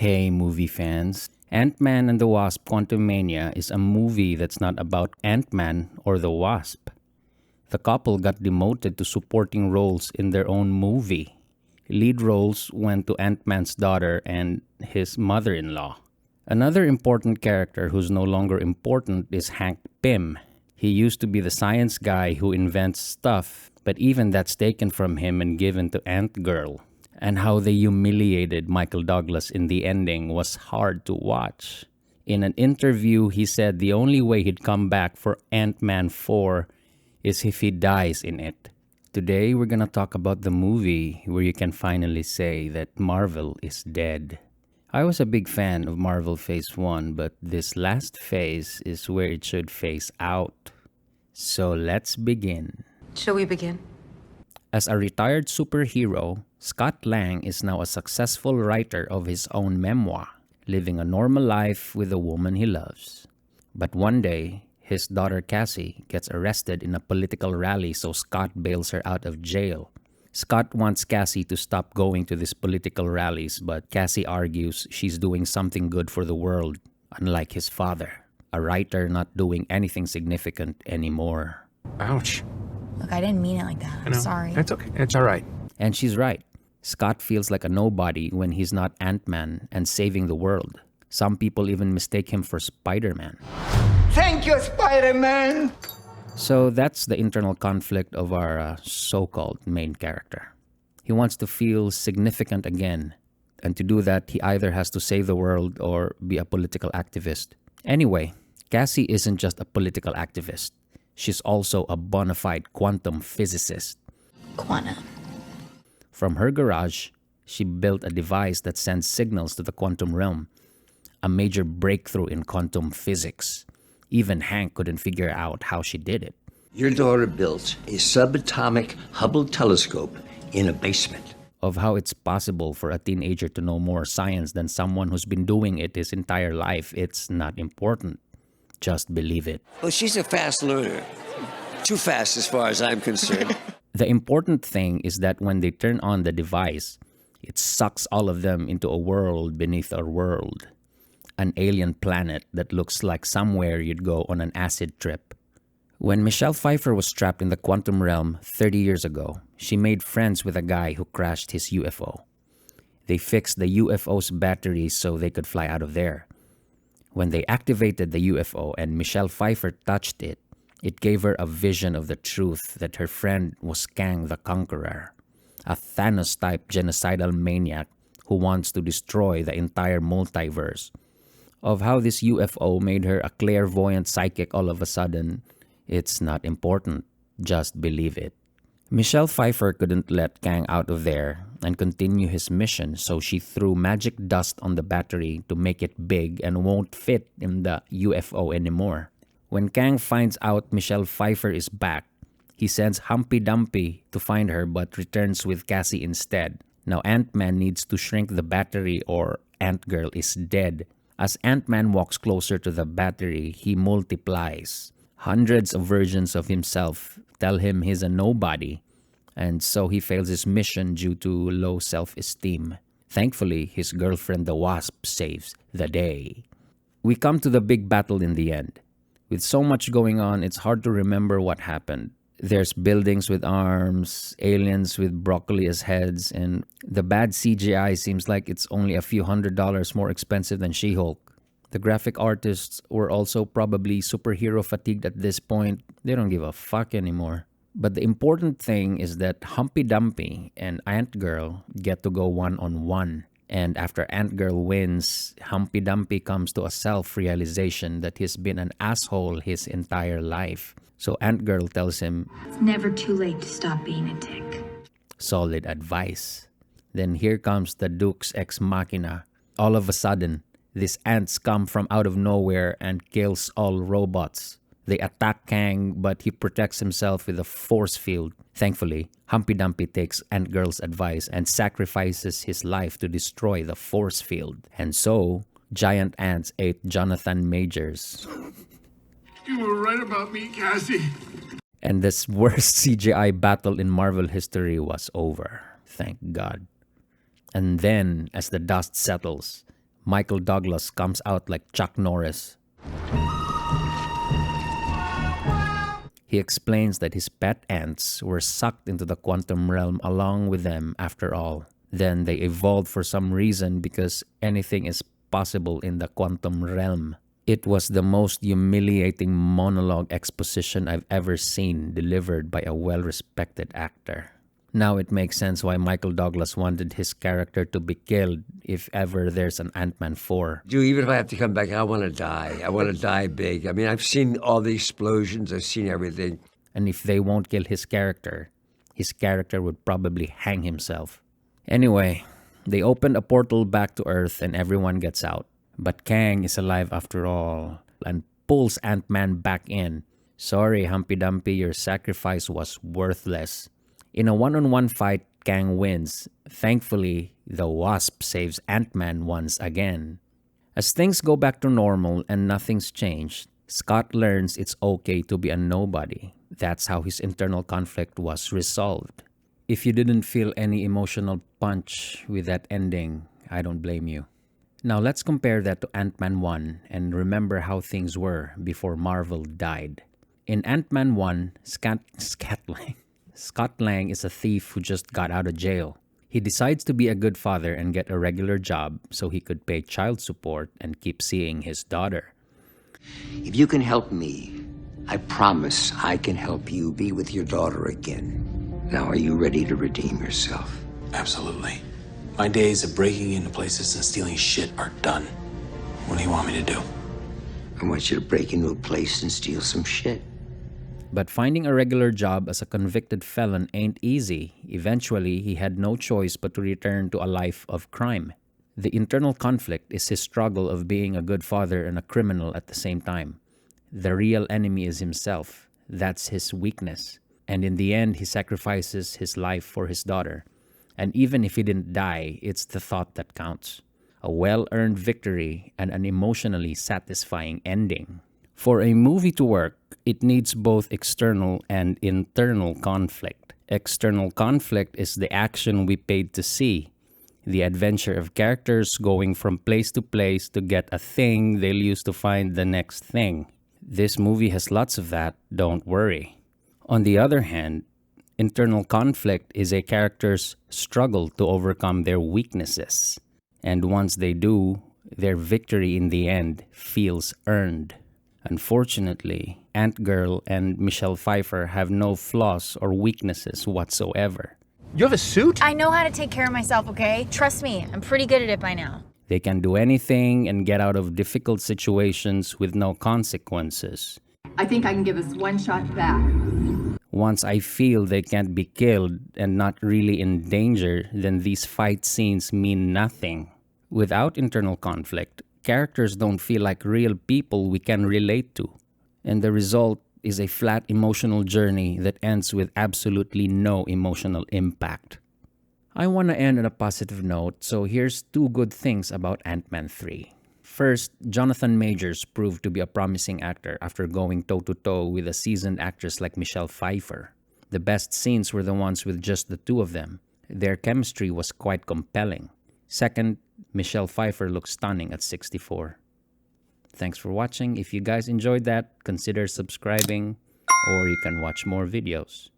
Hey, movie fans. Ant-Man and the Wasp: Quantumania is a movie that's not about Ant-Man or the Wasp. The couple got demoted to supporting roles in their own movie. Lead roles went to Ant-Man's daughter and his mother-in-law. Another important character who's no longer important is Hank Pym. He used to be the science guy who invents stuff, but even that's taken from him and given to Ant-Girl. And how they humiliated Michael Douglas in the ending was hard to watch. In an interview, he said the only way he'd come back for Ant-Man 4 is if he dies in it. Today, we're gonna talk about the movie where you can finally say that Marvel is dead. I was a big fan of Marvel Phase 1, but this last phase is where it should phase out. So let's begin. Shall we begin? As a retired superhero, Scott Lang is now a successful writer of his own memoir, living a normal life with the woman he loves. But one day, his daughter Cassie gets arrested in a political rally, so Scott bails her out of jail. Scott wants Cassie to stop going to these political rallies, but Cassie argues she's doing something good for the world, unlike his father, a writer not doing anything significant anymore. Ouch. Look, I didn't mean it like that. I I'm know. sorry. It's okay. It's all right. And she's right. Scott feels like a nobody when he's not Ant-Man and saving the world. Some people even mistake him for Spider-Man. Thank you, Spider-Man! So that's the internal conflict of our so-called main character. He wants to feel significant again. And to do that, he either has to save the world or be a political activist. Anyway, Cassie isn't just a political activist. She's also a bona fide quantum physicist. Quantum. From her garage, she built a device that sends signals to the quantum realm, a major breakthrough in quantum physics. Even Hank couldn't figure out how she did it. Your daughter built a subatomic Hubble telescope in a basement. Of how it's possible for a teenager to know more science than someone who's been doing it his entire life, it's not important. Just believe it. Well, she's a fast learner. Too fast as far as I'm concerned. The important thing is that when they turn on the device, it sucks all of them into a world beneath our world. An alien planet that looks like somewhere you'd go on an acid trip. When Michelle Pfeiffer was trapped in the quantum realm 30 years ago, she made friends with a guy who crashed his UFO. They fixed the UFO's batteries so they could fly out of there. When they activated the UFO and Michelle Pfeiffer touched it, it gave her a vision of the truth that her friend was Kang the Conqueror, a Thanos-type genocidal maniac who wants to destroy the entire multiverse. Of how this UFO made her a clairvoyant psychic all of a sudden, it's not important. Just believe it. Michelle Pfeiffer couldn't let Kang out of there and continue his mission, so she threw magic dust on the battery to make it big and won't fit in the UFO anymore. When Kang finds out Michelle Pfeiffer is back, he sends Humpty Dumpty to find her but returns with Cassie instead. Now Ant-Man needs to shrink the battery or Ant-Girl is dead. As Ant-Man walks closer to the battery, he multiplies. Hundreds of versions of himself tell him he's a nobody, and so he fails his mission due to low self-esteem. Thankfully, his girlfriend the Wasp saves the day. We come to the big battle in the end. With so much going on, it's hard to remember what happened. There's buildings with arms, aliens with broccoli as heads, and the bad CGI seems like it's only a few $100s more expensive than She-Hulk. The graphic artists were also probably superhero fatigued at this point. They don't give a fuck anymore. But the important thing is that Humpty Dumpty and Ant-Girl get to go one-on-one. And after Ant-Girl wins, Humpty Dumpty comes to a self-realization that he's been an asshole his entire life. So Ant-Girl tells him, It's never too late to stop being a dick. solid advice. Then here comes the Deus Ex Machina. All of a sudden, these ants come from out of nowhere and kills all robots. They attack Kang, but he protects himself with a force field. Thankfully, Humpty Dumpty takes Ant-Girl's advice and sacrifices his life to destroy the force field. And so, giant ants ate Jonathan Majors. You were right about me, Cassie. And this worst CGI battle in Marvel history was over. Thank God. And then, as the dust settles, Michael Douglas comes out like Chuck Norris. He explains that his pet ants were sucked into the quantum realm along with them after all. Then they evolved for some reason because anything is possible in the quantum realm. It was the most humiliating monologue exposition I've ever seen delivered by a well-respected actor. Now it makes sense why Michael Douglas wanted his character to be killed if ever there's an Ant-Man 4. Dude, even if I have to come back, I want to die. I want to die big. I mean, I've seen all the explosions. I've seen everything. And if they won't kill his character would probably hang himself. Anyway, they opened a portal back to Earth and everyone gets out. But Kang is alive after all and pulls Ant-Man back in. Sorry, Humpty Dumpty, your sacrifice was worthless. In a one-on-one fight, Kang wins. Thankfully, the Wasp saves Ant-Man once again. As things go back to normal and nothing's changed, Scott learns it's okay to be a nobody. That's how his internal conflict was resolved. If you didn't feel any emotional punch with that ending, I don't blame you. Now let's compare that to Ant-Man 1 and remember how things were before Marvel died. In Ant-Man 1, Scott Lang is a thief who just got out of jail. He decides to be a good father and get a regular job so he could pay child support and keep seeing his daughter. If you can help me, I promise I can help you be with your daughter again. Now, are you ready to redeem yourself? Absolutely. My days of breaking into places and stealing shit are done. What do you want me to do? I want you to break into a place and steal some shit. But finding a regular job as a convicted felon ain't easy. Eventually, he had no choice but to return to a life of crime. The internal conflict is his struggle of being a good father and a criminal at the same time. The real enemy is himself. That's his weakness. And in the end, he sacrifices his life for his daughter. And even if he didn't die, it's the thought that counts. A well-earned victory and an emotionally satisfying ending. For a movie to work, it needs both external and internal conflict. External conflict is the action we paid to see. The adventure of characters going from place to place to get a thing they'll use to find the next thing. This movie has lots of that, don't worry. On the other hand, internal conflict is a character's struggle to overcome their weaknesses. And once they do, their victory in the end feels earned. Unfortunately, Ant-Girl and Michelle Pfeiffer have no flaws or weaknesses whatsoever. You have a suit? I know how to take care of myself, okay? Trust me, I'm pretty good at it by now. They can do anything and get out of difficult situations with no consequences. I think I can give us one shot back. Once I feel they can't be killed and not really in danger, then these fight scenes mean nothing. Without internal conflict, characters don't feel like real people we can relate to. And the result is a flat emotional journey that ends with absolutely no emotional impact. I want to end on a positive note, so here's 2 good things about Ant-Man 3. First, Jonathan Majors proved to be a promising actor after going toe-to-toe with a seasoned actress like Michelle Pfeiffer. The best scenes were the ones with just the 2 of them. Their chemistry was quite compelling. Second, Michelle Pfeiffer looks stunning at 64. Thanks for watching. If you guys enjoyed that, consider subscribing or you can watch more videos.